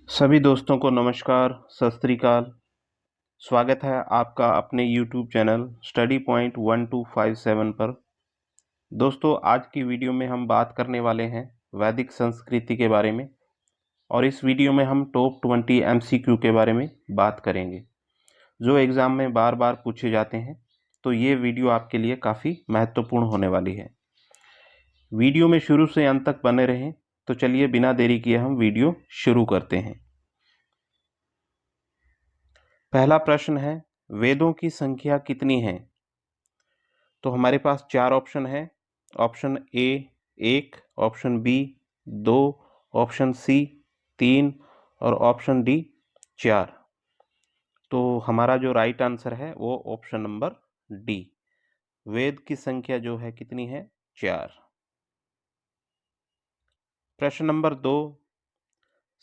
सभी दोस्तों को नमस्कार, सत श्री अकाल। स्वागत है आपका अपने YouTube चैनल स्टडी पॉइंट 1257 पर। दोस्तों, आज की वीडियो में हम बात करने वाले हैं वैदिक संस्कृति के बारे में और इस वीडियो में हम टॉप 20 MCQ के बारे में बात करेंगे जो एग्ज़ाम में बार बार पूछे जाते हैं। तो ये वीडियो आपके लिए काफ़ी महत्वपूर्ण होने वाली है। वीडियो में शुरू से अंत तक बने रहें। तो चलिए बिना देरी किए हम वीडियो शुरू करते हैं। पहला प्रश्न है, वेदों की संख्या कितनी है? तो हमारे पास चार ऑप्शन है। Option A 1, option B 2, option C 3 और ऑप्शन डी 4। तो हमारा जो राइट आंसर है वो ऑप्शन नंबर डी। वेद की संख्या जो है कितनी है? 4। प्रश्न नंबर 2,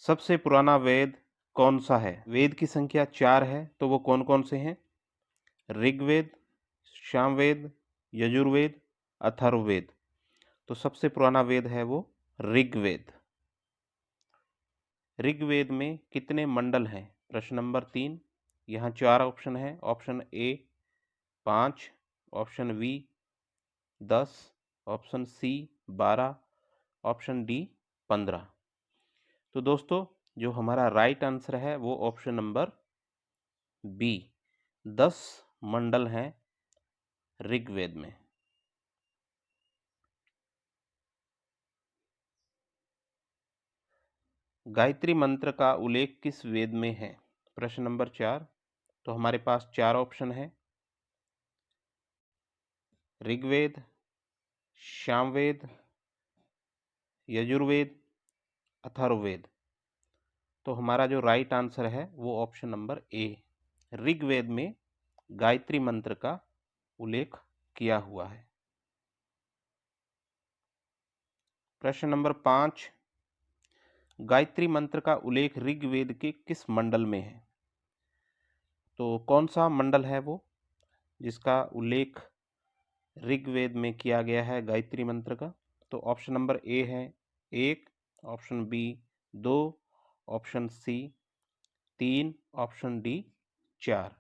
सबसे पुराना वेद कौन सा है? वेद की संख्या 4 है तो वो कौन कौन से हैं? ऋग्वेद, सामवेद, यजुर्वेद, अथर्ववेद। तो सबसे पुराना वेद है वो ऋग्वेद। ऋग्वेद में कितने मंडल हैं? प्रश्न नंबर 3। यहाँ चार ऑप्शन है। Option A 5, option B 10, option C 12, option D 15। तो दोस्तों, जो हमारा राइट आंसर है वो ऑप्शन नंबर बी 10 मंडल हैं ऋग्वेद में। गायत्री मंत्र का उल्लेख किस वेद में है? प्रश्न नंबर 4। तो हमारे पास चार ऑप्शन है। ऋग्वेद, सामवेद, यजुर्वेद, अथर्ववेद। तो हमारा जो राइट आंसर है वो ऑप्शन नंबर ए, ऋग्वेद में गायत्री मंत्र का उल्लेख किया हुआ है। प्रश्न नंबर 5, गायत्री मंत्र का उल्लेख ऋग्वेद के किस मंडल में है? तो कौन सा मंडल है वो जिसका उल्लेख ऋग्वेद में किया गया है गायत्री मंत्र का? तो ऑप्शन नंबर ए है 1, option B 2, option C 3, option D 4।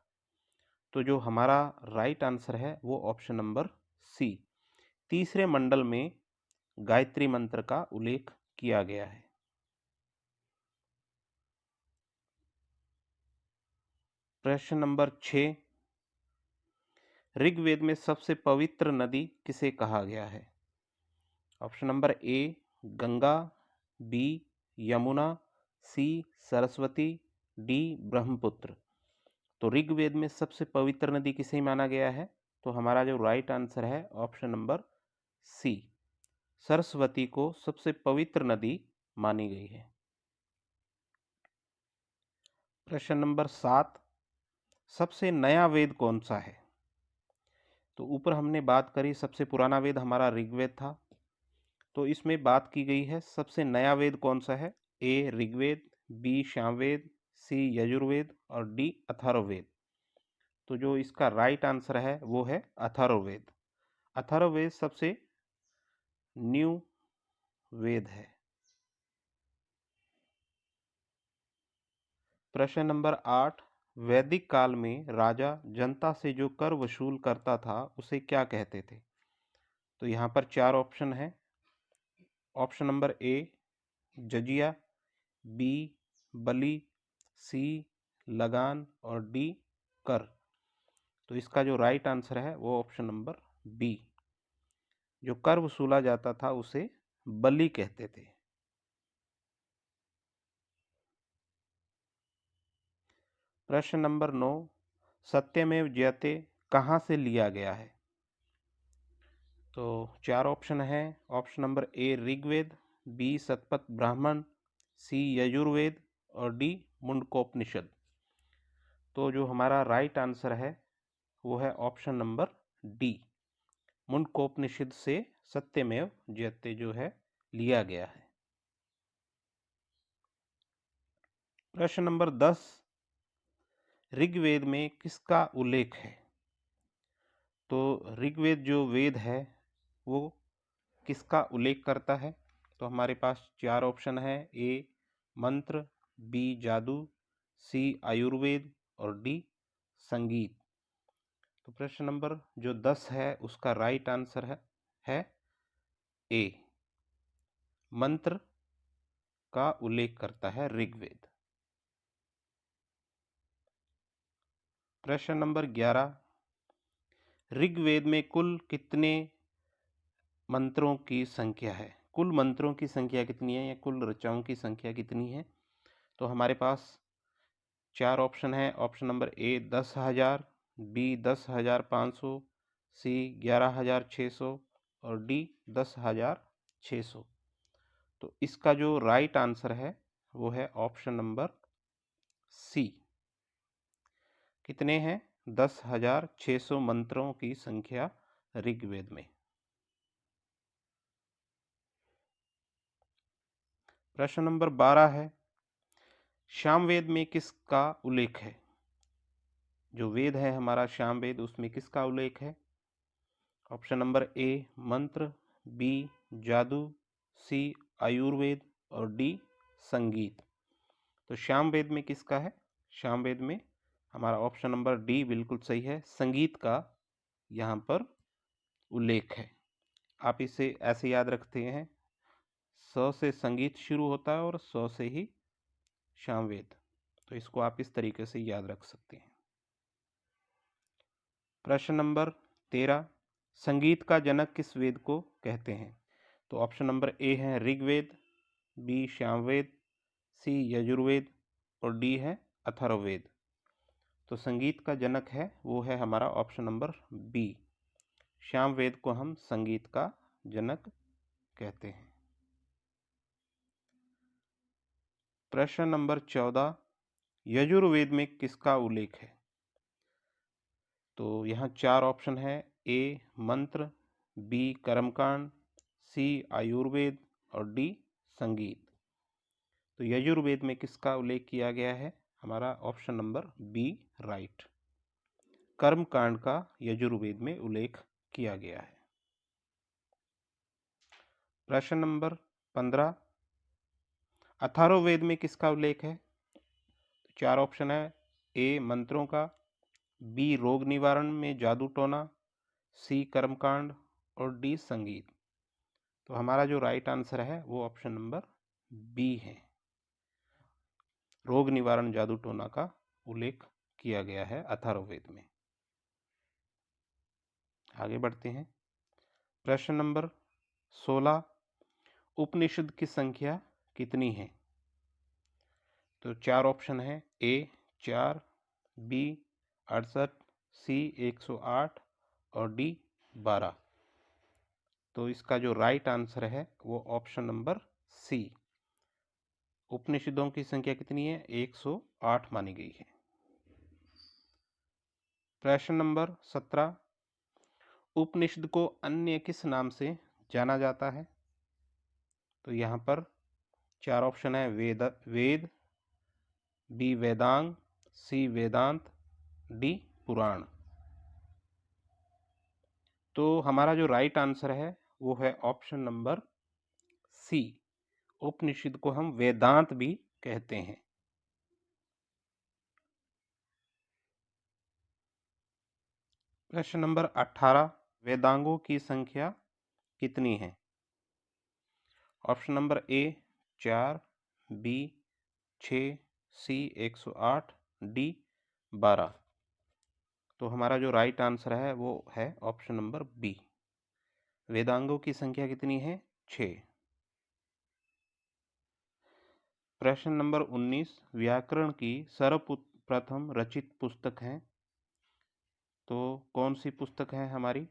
तो जो हमारा राइट आंसर है वो ऑप्शन नंबर सी, तीसरे मंडल में गायत्री मंत्र का उल्लेख किया गया है। प्रश्न नंबर 6, ऋग्वेद में सबसे पवित्र नदी किसे कहा गया है? Option number A Ganga, B Yamuna, C Saraswati, D Brahmaputra. तो ऋग्वेद में सबसे पवित्र नदी किसे माना गया है? तो हमारा जो राइट आंसर है ऑप्शन नंबर सी, सरस्वती को सबसे पवित्र नदी मानी गई है। प्रश्न नंबर 7, सबसे नया वेद कौन सा है? तो ऊपर हमने बात करी सबसे पुराना वेद हमारा ऋग्वेद था। तो इसमें बात की गई है सबसे नया वेद कौन सा है? ए ऋग्वेद, बी सामवेद, सी यजुर्वेद और डी अथर्ववेद। तो जो इसका राइट आंसर है वो है अथर्ववेद। अथर्ववेद सबसे न्यू वेद है। प्रश्न नंबर 8, वैदिक काल में राजा जनता से जो कर वसूल करता था उसे क्या कहते थे? तो यहाँ पर चार ऑप्शन है। ऑप्शन नंबर ए जजिया, बी बलि, सी लगान और डी कर। तो इसका जो राइट आंसर है वो ऑप्शन नंबर बी, जो कर वसूला जाता था उसे बलि कहते थे। प्रश्न नंबर 9, सत्यमेव जयते कहाँ से लिया गया है? तो चार ऑप्शन है। Option number A Rigveda, B Shatapatha Brahmana, C Yajurveda और डी मुंडकोपनिषद। तो जो हमारा राइट आंसर है वो है ऑप्शन नंबर डी, मुंडकोपनिषद से सत्यमेव जयते जो है लिया गया है। प्रश्न नंबर 10, ऋग्वेद में किसका उल्लेख है? तो ऋग्वेद जो वेद है वो किसका उल्लेख करता है? तो हमारे पास चार ऑप्शन है। ए मंत्र, बी जादू, सी आयुर्वेद और डी संगीत। तो प्रश्न नंबर जो 10 है उसका राइट आंसर है ए, मंत्र का उल्लेख करता है ऋग्वेद। प्रश्न नंबर 11, ऋग्वेद में कुल कितने मंत्रों की संख्या है? कुल मंत्रों की संख्या कितनी है या कुल ऋचाओं की संख्या कितनी है? तो हमारे पास 4 ऑप्शन है। ऑप्शन नंबर ए 10,000, बी 10,500, सी 11,600 और डी 10,600। तो इसका जो राइट आंसर है वो है ऑप्शन नंबर सी। कितने हैं? 10,600 मंत्रों की संख्या ऋग्वेद में। प्रश्न नंबर 12 है, सामवेद में किसका उल्लेख है? जो वेद है हमारा सामवेद, उसमें किसका उल्लेख है? ऑप्शन नंबर ए मंत्र, बी जादू, सी आयुर्वेद और डी संगीत। तो सामवेद में किसका है? सामवेद में हमारा ऑप्शन नंबर डी बिल्कुल सही है, संगीत का यहाँ पर उल्लेख है। आप इसे ऐसे याद रखते हैं, स से संगीत शुरू होता है और स से ही सामवेद। तो इसको आप इस तरीके से याद रख सकते हैं। प्रश्न नंबर 13, संगीत का जनक किस वेद को कहते हैं? तो ऑप्शन नंबर ए है ऋग्वेद, बी सामवेद, सी यजुर्वेद और डी है अथर्ववेद। तो संगीत का जनक है वो है हमारा ऑप्शन नंबर बी, सामवेद को हम संगीत का जनक कहते हैं। प्रश्न नंबर 14, यजुर्वेद में किसका उल्लेख है? तो यहाँ 4 ऑप्शन है। ए मंत्र, बी कर्मकांड, सी आयुर्वेद और डी संगीत। तो यजुर्वेद में किसका उल्लेख किया गया है? हमारा ऑप्शन नंबर बी राइट, कर्मकांड का यजुर्वेद में उल्लेख किया गया है। प्रश्न नंबर 15, अथर्ववेद में किसका उल्लेख है? 4 ऑप्शन है। ए मंत्रों का, बी रोग निवारण में जादू टोना, सी कर्मकांड और डी संगीत। तो हमारा जो राइट आंसर है वो ऑप्शन नंबर बी है, रोग निवारण जादू टोना का उल्लेख किया गया है अथर्ववेद में। आगे बढ़ते हैं। प्रश्न नंबर 16, उपनिषद की संख्या कितनी है? तो 4 ऑप्शन है। ए 4, बी 68, सी 108 और डी 12। तो इसका जो राइट आंसर है वो ऑप्शन नंबर सी, उपनिषदों की संख्या कितनी है? 108 मानी गई है। प्रश्न नंबर 17, उपनिषद को अन्य किस नाम से जाना जाता है? तो यहाँ पर 4 ऑप्शन है। वेद, बी वेदांग, सी वेदांत, डी पुराण। तो हमारा जो राइट आंसर है वो है ऑप्शन नंबर सी, उपनिषद को हम वेदांत भी कहते हैं। प्रश्न नंबर 18, वेदांगों की संख्या कितनी है? Option number A 4, B 6, C 108, D 12। तो हमारा जो राइट आंसर है वो है ऑप्शन नंबर बी, वेदांगों की संख्या कितनी है? 6। प्रश्न नंबर 19, व्याकरण की सर्वप्रथम रचित पुस्तक है? तो कौन सी पुस्तक है हमारी?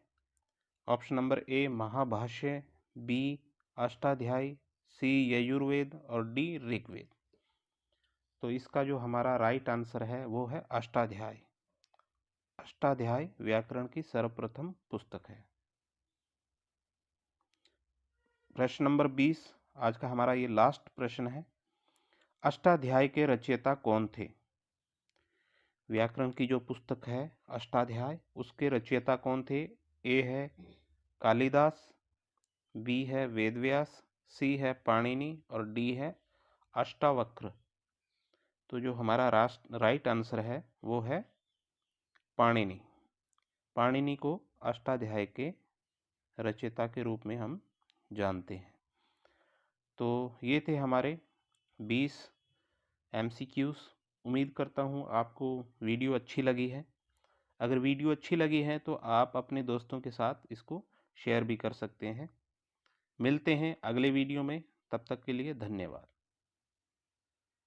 Option number A Mahabhashya, B Ashtadhyayi, C Yajurveda और डी ऋग्वेद। तो इसका जो हमारा राइट आंसर है वो है अष्टाध्यायी। अष्टाध्यायी व्याकरण की सर्वप्रथम पुस्तक है। प्रश्न नंबर 20, आज का हमारा ये लास्ट प्रश्न है, अष्टाध्यायी के रचयिता कौन थे? व्याकरण की जो पुस्तक है अष्टाध्याय, उसके रचयिता कौन थे? ए है कालिदास, बी है वेदव्यास, सी है पाणिनि और डी है अष्टावक्र। तो जो हमारा राइट आंसर है वो है पाणिनि। पाणिनि को अष्टाध्यायी के रचयिता के रूप में हम जानते हैं। तो ये थे हमारे 20 MCQs। उम्मीद करता हूँ आपको वीडियो अच्छी लगी है। अगर वीडियो अच्छी लगी है तो आप अपने दोस्तों के साथ इसको शेयर भी कर सकते हैं। मिलते हैं अगले वीडियो में, तब तक के लिए धन्यवाद।